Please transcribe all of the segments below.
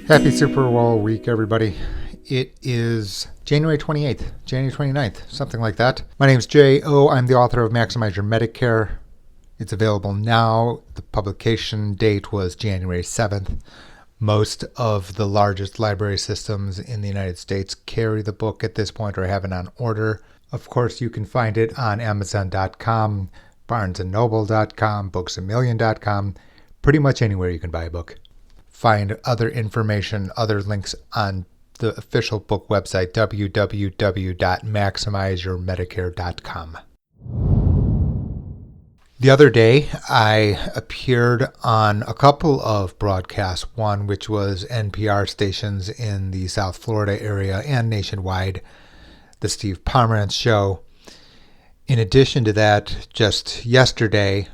Happy Super Bowl week, everybody. It is January 28th, January 29th, something like that. My name is J.O. I'm the author of Maximize Your Medicare. It's available now. The publication date was January 7th. Most of the largest library systems in the United States carry the book at this point or have it on order. Of course, you can find it on Amazon.com, BarnesandNoble.com, BooksAMillion.com, pretty much anywhere you can buy a book. Find other information, other links on the official book website, www.maximizeyourmedicare.com. The other day, I appeared on a couple of broadcasts, one which was NPR stations in the South Florida area and nationwide, the Steve Pomerantz Show. In addition to that, just yesterday,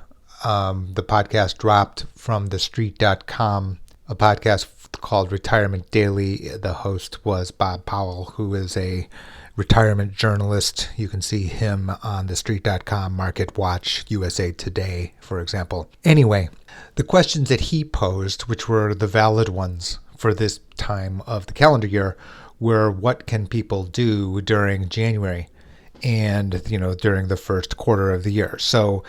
the podcast dropped from thestreet.com, a podcast called Retirement Daily. The host was Bob Powell, who is a retirement journalist. You can see him on thestreet.com, Market Watch, USA Today, for example. Anyway, the questions that he posed, which were the valid ones for this time of the calendar year, were what can people do during January and, during the first quarter of the year. So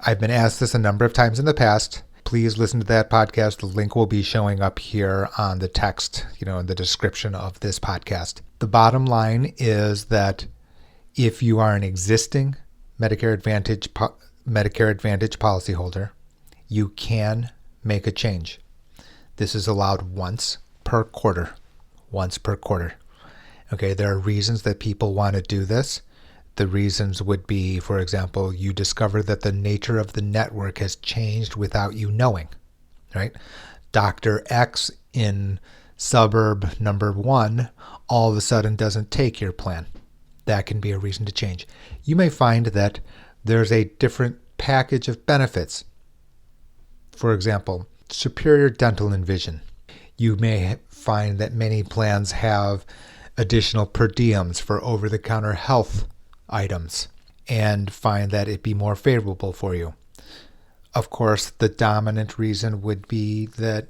I've been asked this a number of times in the past. Please listen to that podcast. The link will be showing up here on the text, in the description of this podcast. The bottom line is that if you are an existing Medicare Advantage policyholder, you can make a change. This is allowed once per quarter. Okay, there are reasons that people want to do this. The reasons would be, for example, you discover that the nature of the network has changed without you knowing, right? Dr. X in suburb number 1 all of a sudden doesn't take your plan. That can be a reason to change. You may find that there's a different package of benefits. For example, superior dental and vision. You may find that many plans have additional per diems for over-the-counter health items and find that it be more favorable for you. Of course, the dominant reason would be that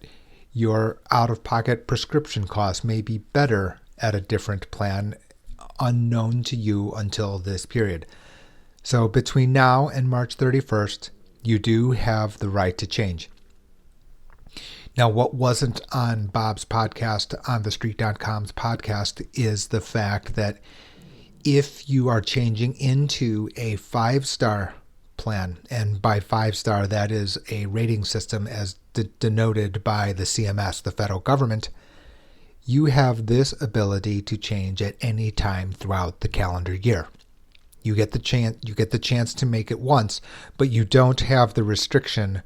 your out-of-pocket prescription costs may be better at a different plan unknown to you until this period. So between now and March 31st, you do have the right to change. Now, what wasn't on Bob's podcast, on thestreet.com's podcast, is the fact that if you are changing into a 5-star plan, and by 5-star, that is a rating system as denoted by the CMS, the federal government, you have this ability to change at any time throughout the calendar year. You get the chance to make it once, but you don't have the restriction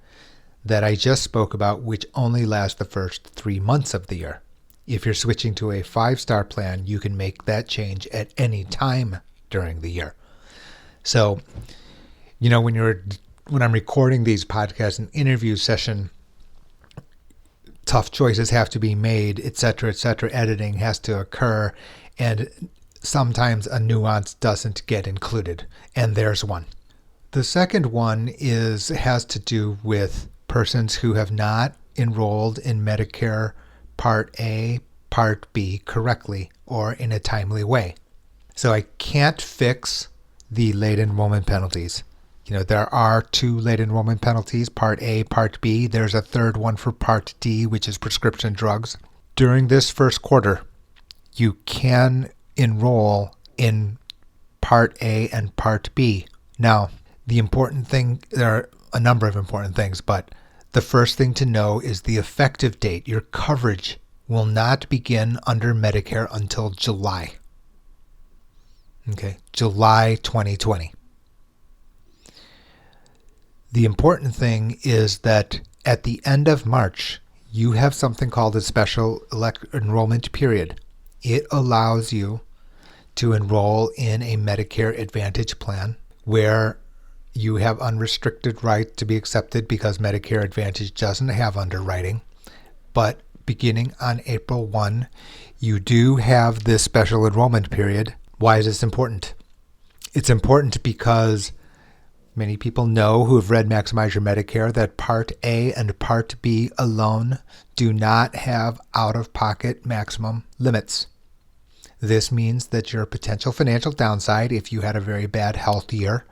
that I just spoke about, which only lasts the first 3 months of the year. If you're switching to a 5-star plan, you can make that change at any time during the year. So, when I'm recording these podcasts and interview session, tough choices have to be made, etc., editing has to occur, and sometimes a nuance doesn't get included, and there's one. The second one has to do with persons who have not enrolled in Medicare Part A, Part B correctly or in a timely way. So I can't fix the late enrollment penalties. There are 2 late enrollment penalties, Part A, Part B. There's a third one for Part D, which is prescription drugs. During this first quarter, you can enroll in Part A and Part B. Now, the important thing, there are a number of important things, but the first thing to know is the effective date. Your coverage will not begin under Medicare until July. Okay, July 2020. The important thing is that at the end of March, you have something called a special enrollment period. It allows you to enroll in a Medicare Advantage Plan where you have unrestricted right to be accepted because Medicare Advantage doesn't have underwriting. But beginning on April 1, you do have this special enrollment period. Why is this important? It's important because Many people know who have read Maximize Your Medicare that Part A and Part B alone do not have out-of-pocket maximum limits. This means that your potential financial downside, if you had a very bad health year,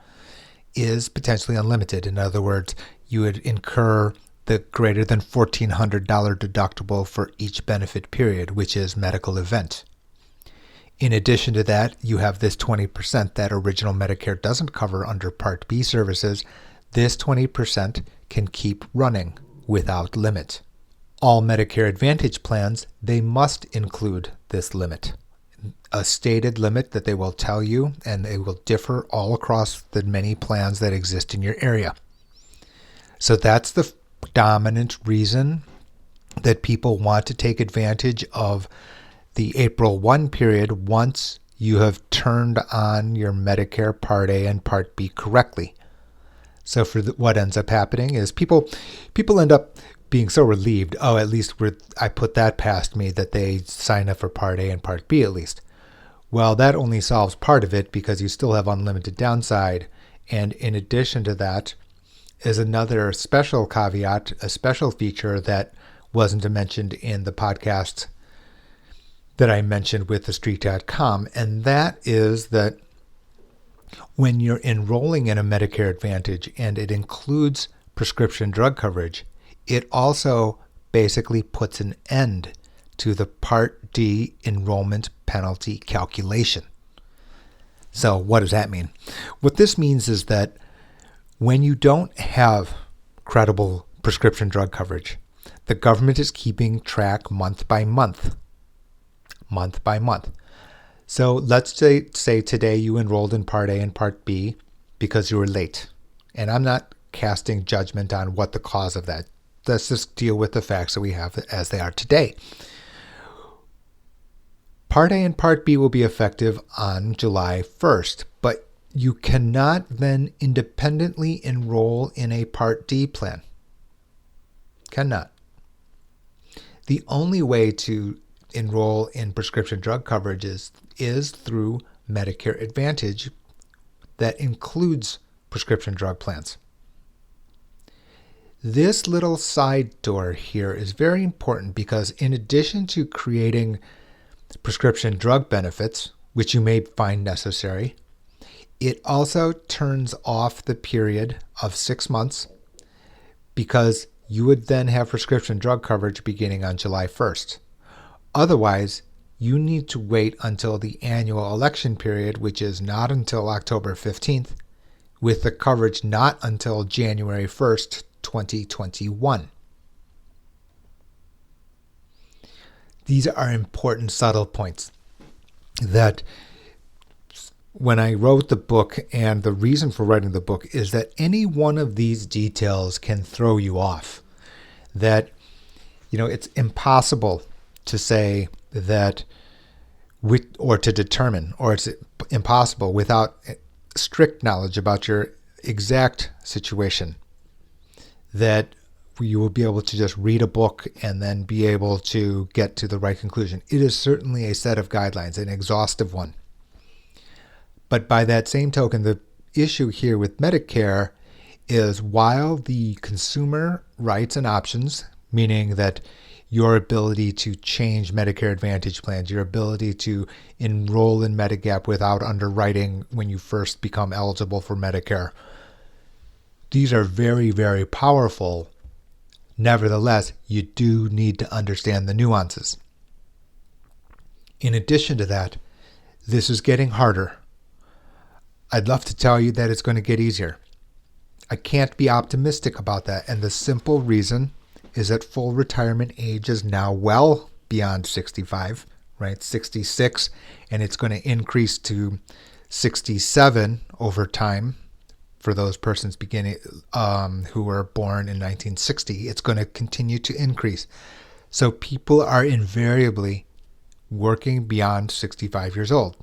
is potentially unlimited. In other words, you would incur the greater than $1,400 deductible for each benefit period, which is medical event. In addition to that, you have this 20% that original Medicare doesn't cover under Part B services. This 20% can keep running without limit. All Medicare Advantage plans, they must include this limit. A stated limit that they will tell you, and it will differ all across the many plans that exist in your area. So that's the dominant reason that people want to take advantage of the April 1 period once you have turned on your Medicare Part A and Part B correctly. So what ends up happening is people end up being so relieved, oh, at least I put that past me, that they sign up for Part A and Part B at least. Well, that only solves part of it because you still have unlimited downside. And in addition to that is another special caveat, a special feature that wasn't mentioned in the podcast that I mentioned with thestreet.com. And that is that when you're enrolling in a Medicare Advantage and it includes prescription drug coverage, it also basically puts an end to the Part D enrollment penalty calculation. So what does that mean? What this means is that when you don't have credible prescription drug coverage, the government is keeping track month by month. So let's say today you enrolled in Part A and Part B because you were late. And I'm not casting judgment on what the cause of that. Let's just deal with the facts that we have as they are today. Part A and Part B will be effective on July 1st, but you cannot then independently enroll in a Part D plan. Cannot. The only way to enroll in prescription drug coverage is through Medicare Advantage that includes prescription drug plans. This little side door here is very important because in addition to creating prescription drug benefits, which you may find necessary, it also turns off the period of 6 months because you would then have prescription drug coverage beginning on July 1st. Otherwise, you need to wait until the annual election period, which is not until October 15th, with the coverage not until January 1st, 2021. These are important subtle points that when I wrote the book, and the reason for writing the book is that any one of these details can throw you off. That, it's impossible to say that, or to determine, or it's impossible without strict knowledge about your exact situation, that you will be able to just read a book and then be able to get to the right conclusion. It is certainly a set of guidelines, an exhaustive one. But by that same token, the issue here with Medicare is while the consumer rights and options, meaning that your ability to change Medicare Advantage plans, your ability to enroll in Medigap without underwriting when you first become eligible for Medicare, these are very, very powerful. Nevertheless, you do need to understand the nuances. In addition to that, this is getting harder. I'd love to tell you that it's going to get easier. I can't be optimistic about that, and the simple reason is that full retirement age is now well beyond 65, right? 66, and it's going to increase to 67 over time. For those persons who were born in 1960, it's going to continue to increase. So people are invariably working beyond 65 years old.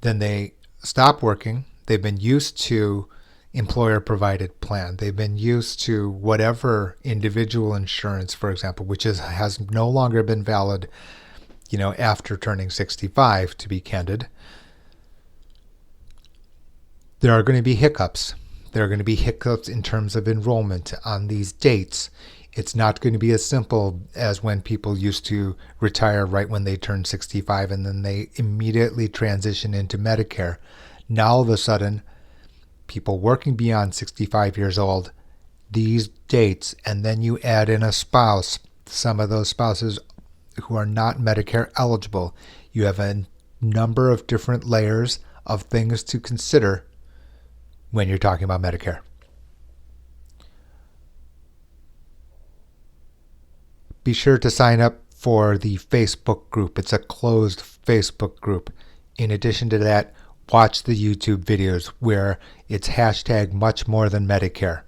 Then they stop working. They've been used to employer-provided plan. They've been used to whatever individual insurance, for example, which has no longer been valid, after turning 65, to be candid. There are going to be hiccups. There are going to be hiccups in terms of enrollment on these dates. It's not going to be as simple as when people used to retire right when they turned 65 and then they immediately transition into Medicare. Now all of a sudden, people working beyond 65 years old, these dates, and then you add in a spouse, some of those spouses who are not Medicare eligible, you have a number of different layers of things to consider when you're talking about Medicare. Be sure to sign up for the Facebook group. It's a closed Facebook group. In addition to that, watch the YouTube videos where it's hashtag much more than Medicare.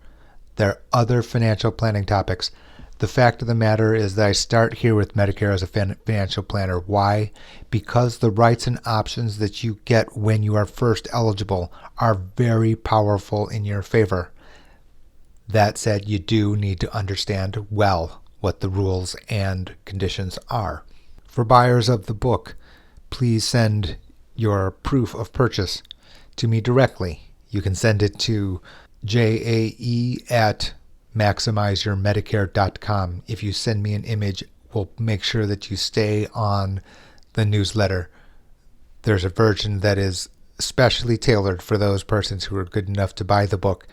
There are other financial planning topics. The fact of the matter is that I start here with Medicare as a financial planner. Why? Because the rights and options that you get when you are first eligible are very powerful in your favor. That said, you do need to understand well what the rules and conditions are. For buyers of the book, please send your proof of purchase to me directly. You can send it to jae@maximizeyourmedicare.com. If you send me an image, we'll make sure that you stay on the newsletter. There's a version that is specially tailored for those persons who are good enough to buy the book.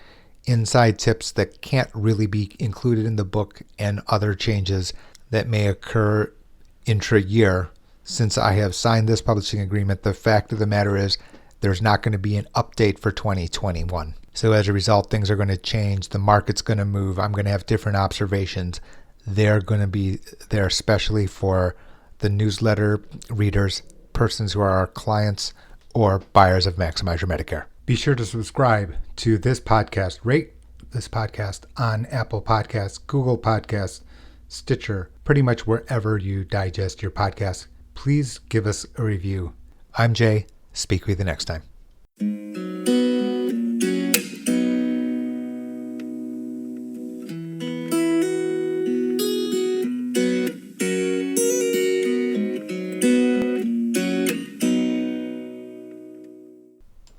Inside tips that can't really be included in the book and other changes that may occur intra-year. Since I have signed this publishing agreement, the fact of the matter is there's not going to be an update for 2021. So as a result, things are going to change. The market's going to move. I'm going to have different observations. They're going to be there especially for the newsletter readers, persons who are our clients, or buyers of Maximize Your Medicare. Be sure to subscribe to this podcast. Rate this podcast on Apple Podcasts, Google Podcasts, Stitcher, pretty much wherever you digest your podcasts. Please give us a review. I'm Jay. Speak with you next time.